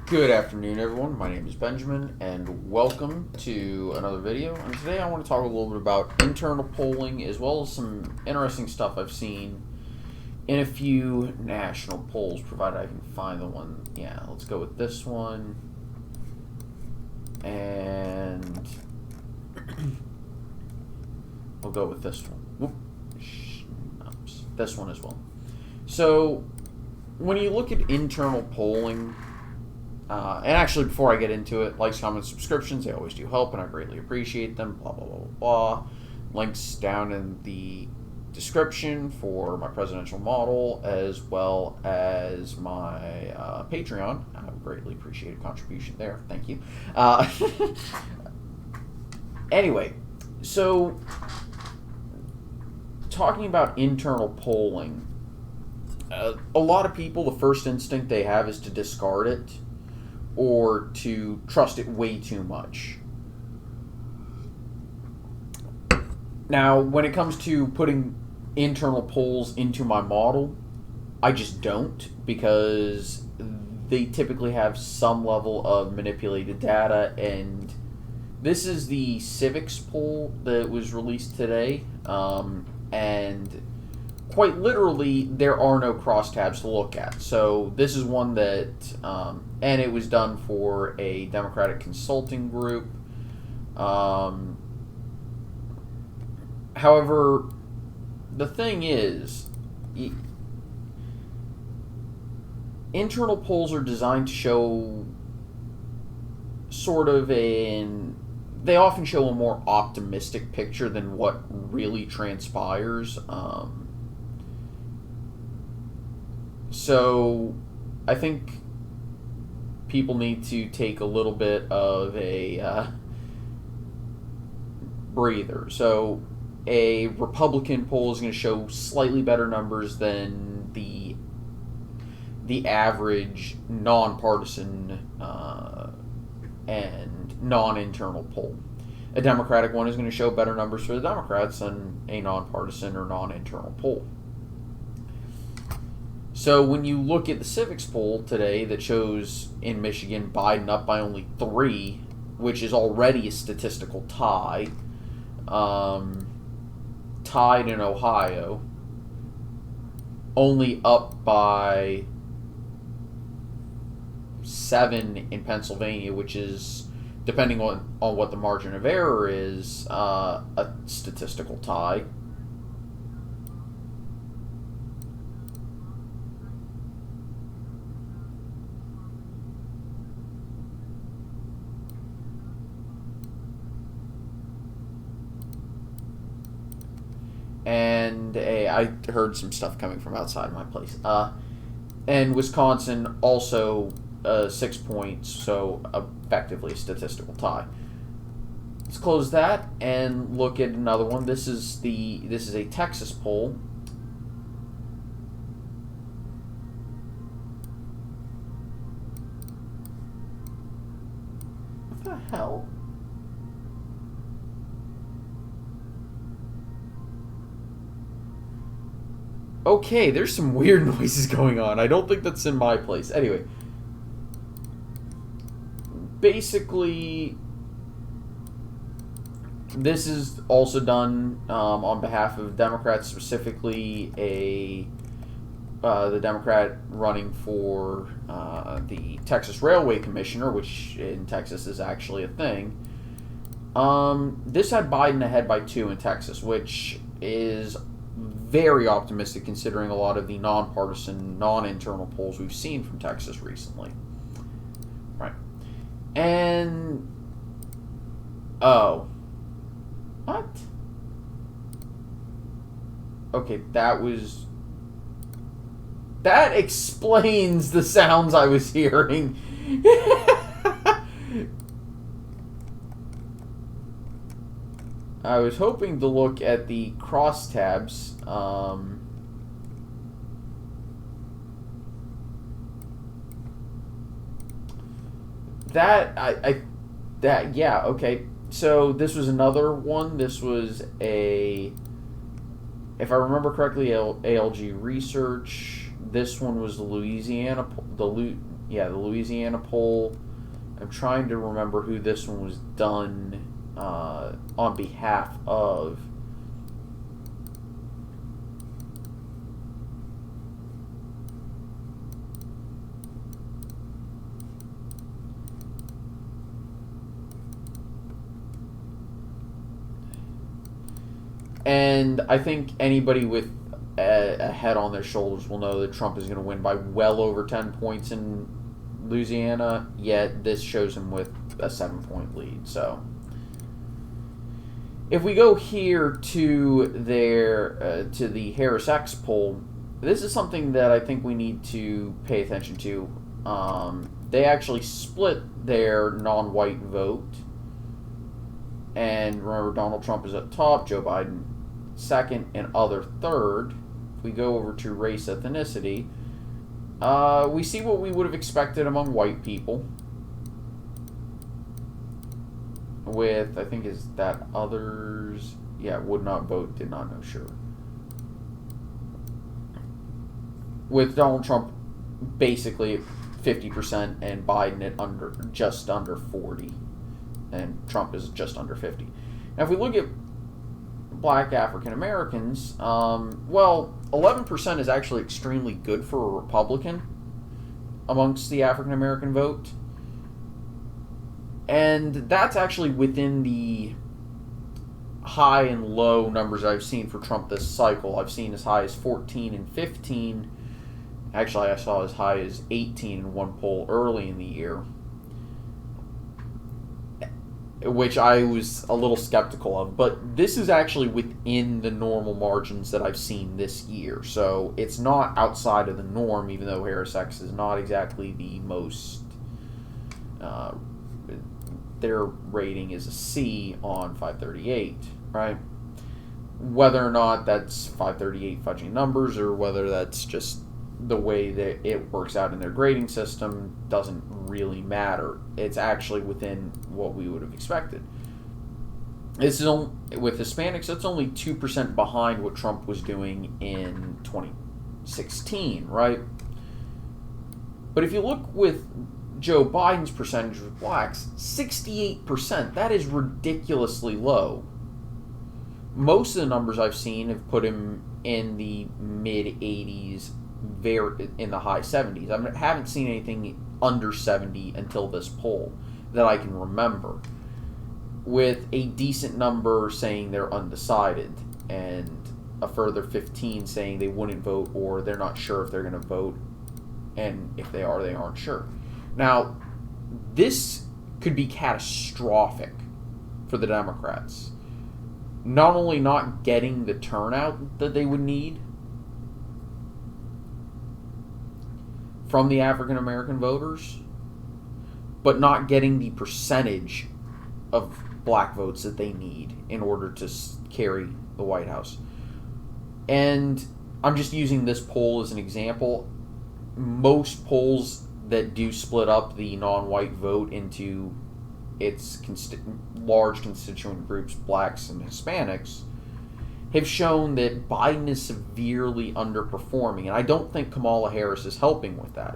Good afternoon, everyone. My name is Benjamin, and welcome to another video. And today I want to talk a little bit about internal polling, as well as some interesting stuff I've seen in a few national polls, provided I can find the one. Yeah, let's go with this one. And we'll go with this one. Whoop. Oops. This one as well. So, when you look at internal polling, and actually, before I get into it, likes, comments, subscriptions, they always do help, and I greatly appreciate them, blah, blah, blah, blah. Links down in the description for my presidential model, as well as my Patreon. I greatly appreciate a contribution there. Thank you. Anyway, so, talking about internal polling, a lot of people, the first instinct they have is to discard it, or to trust it way too much. Now, when it comes to putting internal polls into my model, I just don't, because they typically have some level of manipulated data, and this is the Civics Poll that was released today, and quite literally, there are no crosstabs to look at. So this is one that, and it was done for a Democratic consulting group. However, the thing is, internal polls are designed to show sort of they often show a more optimistic picture than what really transpires. So, I think people need to take a little bit of a breather. So, a Republican poll is going to show slightly better numbers than the average nonpartisan and non-internal poll. A Democratic one is going to show better numbers for the Democrats than a nonpartisan or non-internal poll. So when you look at the Civics Poll today that shows in Michigan Biden up by only 3, which is already a statistical tie, tied in Ohio, only up by 7 in Pennsylvania, which is, depending on what the margin of error is, a statistical tie. And I heard some stuff coming from outside my place. And Wisconsin also 6 points, so effectively a statistical tie. Let's close that and look at another one. This is a Texas poll. What the hell? Okay, there's some weird noises going on. I don't think that's in my place. Anyway, basically, this is also done on behalf of Democrats, specifically the Democrat running for the Texas Railway Commissioner, which in Texas is actually a thing. This had Biden ahead by 2 in Texas, which is very optimistic considering a lot of the nonpartisan, non-internal polls we've seen from Texas recently. Right. And... oh. What? Okay, that explains the sounds I was hearing. I was hoping to look at the crosstabs. Yeah, okay. So this was another one. This was if I remember correctly, ALG Research. This one was the Louisiana Yeah, the Louisiana Poll. I'm trying to remember who this one was done on behalf of. And I think anybody with a head on their shoulders will know that Trump is going to win by well over 10 points in Louisiana, yet this shows him with a 7-point lead. So if we go here to to the Harris X poll, this is something that I think we need to pay attention to. They actually split their non-white vote. And remember, Donald Trump is at top, Joe Biden second, and other third. If we go over to race ethnicity, we see what we would have expected among white people. With, I think, is that others? Yeah, would not vote, did not know, sure. With Donald Trump basically 50% and Biden at just under 40. And Trump is just under 50. Now, if we look at black African Americans, well, 11% is actually extremely good for a Republican amongst the African American vote. And that's actually within the high and low numbers I've seen for Trump this cycle. I've seen as high as 14 and 15. Actually, I saw as high as 18 in one poll early in the year, which I was a little skeptical of. But this is actually within the normal margins that I've seen this year. So it's not outside of the norm, even though Harris X is not exactly the most... their rating is a C on 538, right? Whether or not that's 538 fudging numbers or whether that's just the way that it works out in their grading system doesn't really matter. It's actually within what we would have expected. This is with Hispanics, it's only 2% behind what Trump was doing in 2016, right? But if you look with Joe Biden's percentage with blacks, 68%, that is ridiculously low. Most of the numbers I've seen have put him in the mid-80s, in the high 70s. I haven't seen anything under 70 until this poll that I can remember, with a decent number saying they're undecided and a further 15 saying they wouldn't vote or they're not sure if they're going to vote, and if they are, they aren't sure. Now, this could be catastrophic for the Democrats. Not only not getting the turnout that they would need from the African American voters, but not getting the percentage of black votes that they need in order to carry the White House. And I'm just using this poll as an example. Most polls that do split up the non-white vote into its large constituent groups, blacks and Hispanics, have shown that Biden is severely underperforming. And I don't think Kamala Harris is helping with that.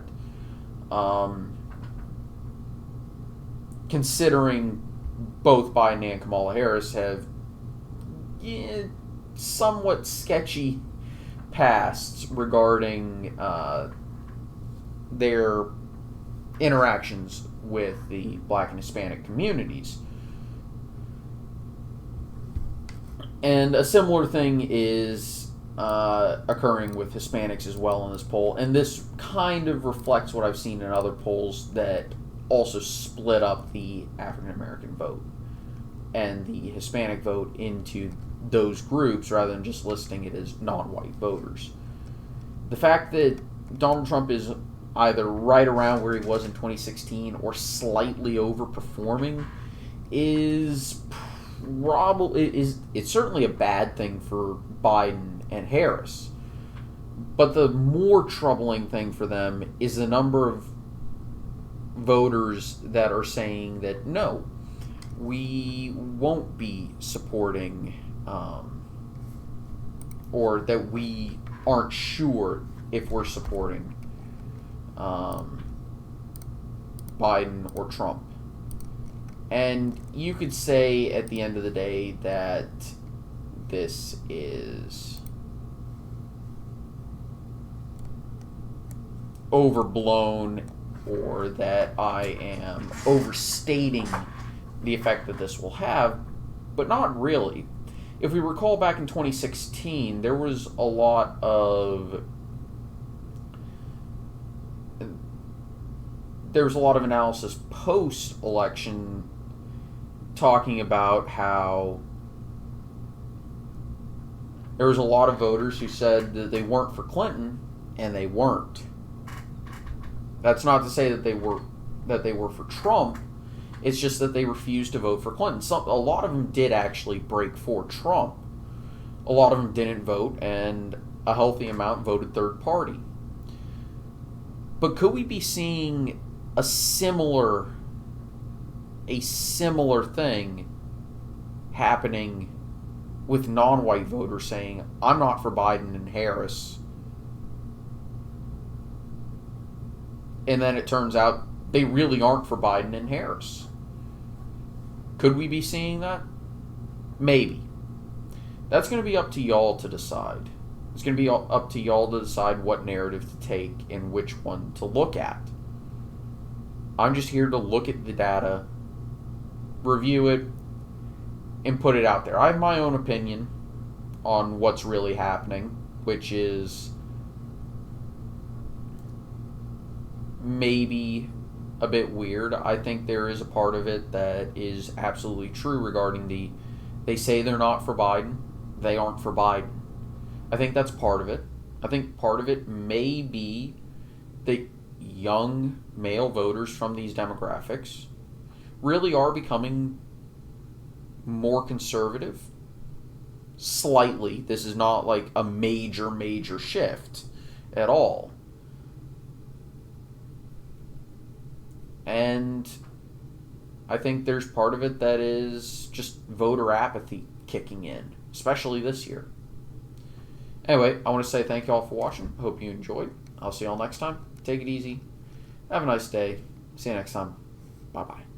Considering both Biden and Kamala Harris have somewhat sketchy pasts regarding their interactions with the black and Hispanic communities. And a similar thing is occurring with Hispanics as well in this poll. And this kind of reflects what I've seen in other polls that also split up the African American vote and the Hispanic vote into those groups rather than just listing it as non-white voters. The fact that Donald Trump is either right around where he was in 2016 or slightly overperforming is it's certainly a bad thing for Biden and Harris. But the more troubling thing for them is the number of voters that are saying that no, we won't be supporting, or that we aren't sure if we're supporting Biden or Trump. And you could say at the end of the day that this is overblown, or that I am overstating the effect that this will have, but not really. If we recall back in 2016, there was a lot of analysis post-election talking about how there was a lot of voters who said that they weren't for Clinton, and they weren't. That's not to say that they were for Trump. It's just that they refused to vote for Clinton. A lot of them did actually break for Trump. A lot of them didn't vote, and a healthy amount voted third party. But could we be seeing a similar thing happening with non-white voters saying, I'm not for Biden and Harris, and then it turns out they really aren't for Biden and Harris? Could we be seeing that? Maybe. That's going to be up to y'all to decide. It's going to be up to y'all to decide what narrative to take and which one to look at. I'm just here to look at the data, review it, and put it out there. I have my own opinion on what's really happening, which is maybe a bit weird. I think there is a part of it that is absolutely true regarding they say they're not for Biden, they aren't for Biden. I think that's part of it. I think part of it may be that young male voters from these demographics really are becoming more conservative. Slightly. This is not like a major shift at all. And I think there's part of it that is just voter apathy kicking in, especially this year. Anyway, I want to say thank you all for watching. I hope you enjoyed. I'll see you all next time. Take it easy. Have a nice day. See you next time. Bye-bye.